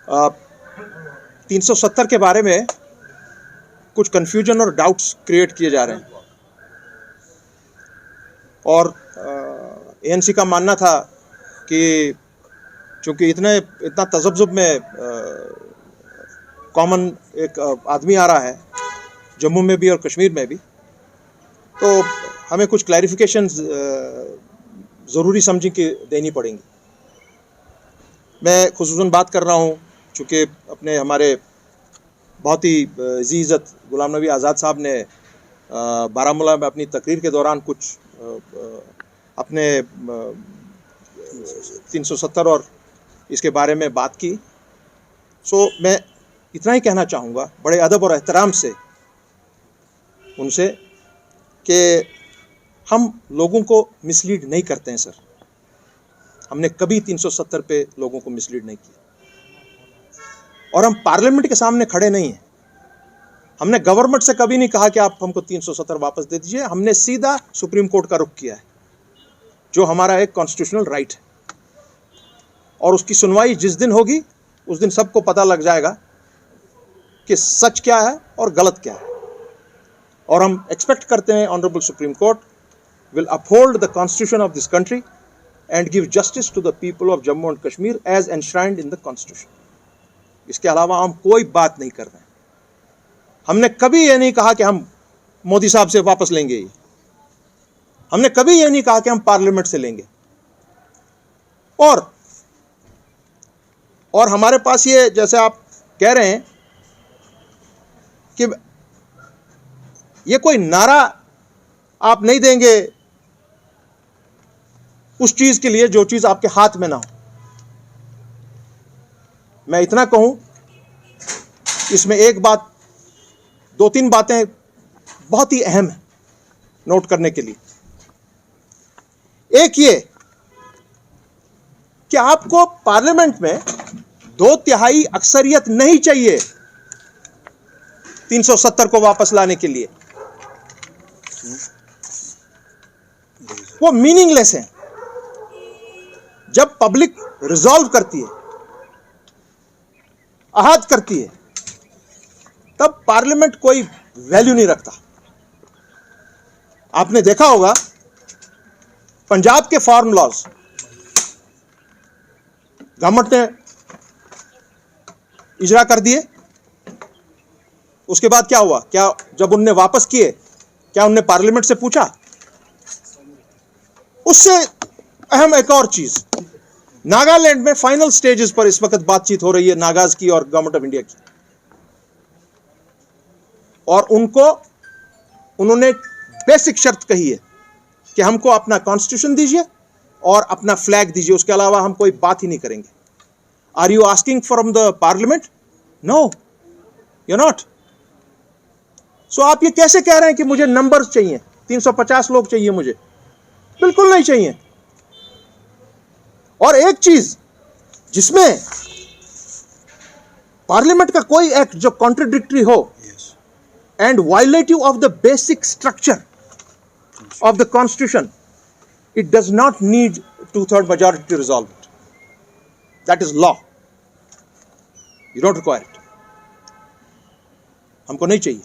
370 के बारे में कुछ कंफ्यूजन और डाउट्स क्रिएट किए जा रहे हैं और एएनसी का मानना था कि चूंकि इतना तजब्जुब में कॉमन एक आदमी आ रहा है जम्मू में भी और कश्मीर में भी, तो हमें कुछ क्लैरिफिकेशन ज़रूरी समझी कि देनी पड़ेंगी। मैं खुसूसन बात कर रहा हूँ चूँकि अपने हमारे बहुत ही इज़्ज़त गुलाम नबी आज़ाद साहब ने बारामूला में अपनी तकरीर के दौरान कुछ अपने 370 और इसके बारे में बात की। सो मैं इतना ही कहना चाहूँगा बड़े अदब और एहतराम से उनसे कि हम लोगों को मिसलीड नहीं करते हैं सर। हमने कभी 370 पे लोगों को मिसलीड नहीं किया और हम पार्लियामेंट के सामने खड़े नहीं हैं। हमने गवर्नमेंट से कभी नहीं कहा कि आप हमको 370 वापस दे दीजिए। हमने सीधा सुप्रीम कोर्ट का रुख किया है, जो हमारा एक कॉन्स्टिट्यूशनल राइट है, और उसकी सुनवाई जिस दिन होगी उस दिन सबको पता लग जाएगा कि सच क्या है और गलत क्या है। और हम एक्सपेक्ट करते हैं honourable supreme court will uphold the constitution of this country and give justice to the people of Jammu and Kashmir as enshrined in the constitution. इसके अलावा हम कोई बात नहीं कर रहे हैं। हमने कभी ये नहीं कहा कि हम मोदी साहब से वापस लेंगे, ये हमने कभी ये नहीं कहा कि हम पार्लियामेंट से लेंगे। और हमारे पास ये, जैसे आप कह रहे हैं कि ये कोई नारा आप नहीं देंगे उस चीज के लिए जो चीज आपके हाथ में ना हो। मैं इतना कहूं, इसमें एक बात, 2-3 बातें बहुत ही अहम है नोट करने के लिए। एक ये कि आपको पार्लियामेंट में 2/3 अक्सरियत नहीं चाहिए 370 को वापस लाने के लिए। वो मीनिंगलेस है। जब पब्लिक रिजॉल्व करती है, अहद करती है, तब पार्लियामेंट कोई वैल्यू नहीं रखता। आपने देखा होगा पंजाब के फार्म लॉज गवर्नमेंट ने इजरा कर दिए। उसके बाद क्या हुआ? क्या जब उनने वापस किए, क्या उनने पार्लियामेंट से पूछा? उससे अहम एक और चीज, नागालैंड में फाइनल स्टेजेस पर इस वक्त बातचीत हो रही है नागाज की और गवर्नमेंट ऑफ इंडिया की, और उन्होंने बेसिक शर्त कही है कि हमको अपना कॉन्स्टिट्यूशन दीजिए और अपना फ्लैग दीजिए, उसके अलावा हम कोई बात ही नहीं करेंगे। Are you asking from the parliament? No, you not. So आप ये कैसे कह रहे हैं कि मुझे नंबर्स चाहिए, 350 लोग चाहिए? मुझे बिल्कुल नहीं चाहिए। और एक चीज जिसमें पार्लियामेंट का कोई एक्ट जो कॉन्ट्रडिक्टरी हो and violative of the basic structure of the constitution, it does not need 2/3 majority to resolve it. That is law. You don't require it. हमको नहीं चाहिए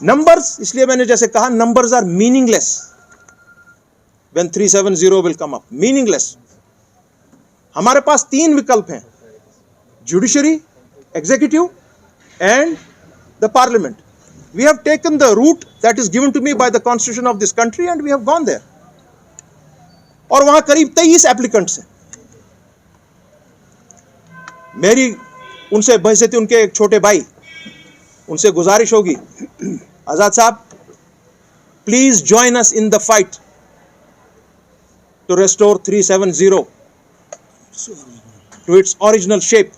नंबर्स। इसलिए मैंने जैसे कहा, numbers are meaningless when 370 will come up. Meaningless. हमारे पास 3 विकल्प हैं, judiciary, executive and the parliament. We have taken the route that is given to me by the constitution of this country and we have gone there. और वहां करीब 23 applicants हैं। मेरी उनसे बहसती, उनके एक छोटे भाई, उनसे गुजारिश होगी, आजाद साहब please join us in the fight to restore 370 to its original shape,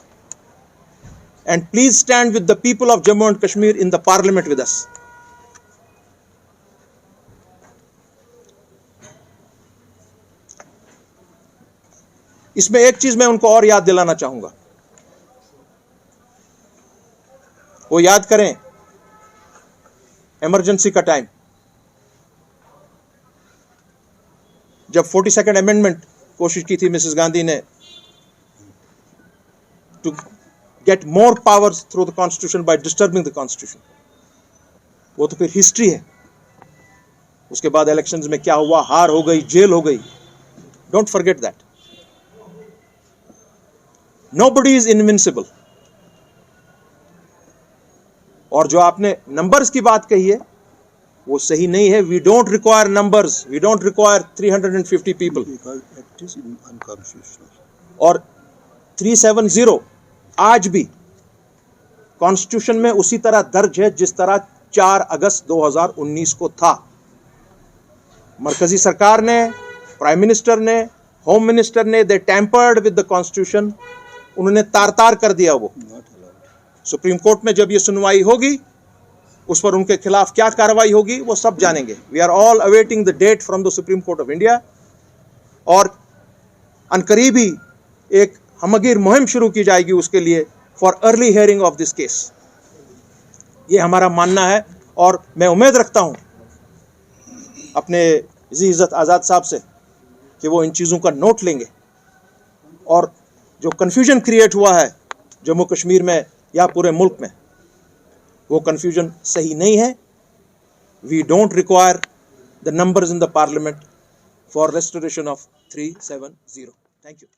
and please stand with the people of Jammu and Kashmir in the parliament with us. इसमें एक चीज मैं उनको और याद दिलाना चाहूंगा, वो याद करें इमरजेंसी का टाइम, जब 42nd अमेंडमेंट कोशिश की थी मिसेस गांधी ने to get more powers through the constitution by disturbing the constitution. वो तो फिर हिस्ट्री है. उसके बाद इलेक्शंस में क्या हुआ, हार हो गई, जेल हो गई. Don't forget that. Nobody is invincible. और जो आपने नंबर्स की बात कही है वो सही नहीं है. We don't require numbers. We don't require 350 people. It is unconstitutional. और 370 आज भी कॉन्स्टिट्यूशन में उसी तरह दर्ज है जिस तरह 4 अगस्त 2019 को था. मरकजी सरकार ने, प्राइम मिनिस्टर ने, होम मिनिस्टर ने, दे टेम्पर्ड विद द कॉन्स्टिट्यूशन. उन्होंने तार-तार कर दिया वो. सुप्रीम कोर्ट में जब ये सुनवाई होगी उस पर उनके खिलाफ क्या कार्रवाई होगी वो सब जानेंगे. We are all awaiting the date from the supreme court of India. और अनकरीब ही एक हमगीर मुहिम शुरू की जाएगी उसके लिए for early hearing of this case. ये हमारा मानना है और मैं उम्मीद रखता हूं अपने जी इज़्ज़त आज़ाद साहब से कि वो इन चीज़ों का नोट लेंगे और जो कन्फ्यूजन क्रिएट हुआ है जम्मू कश्मीर में या पूरे मुल्क में वो कन्फ्यूजन सही नहीं है. We don't require the numbers in the parliament for restoration of 370. Thank you.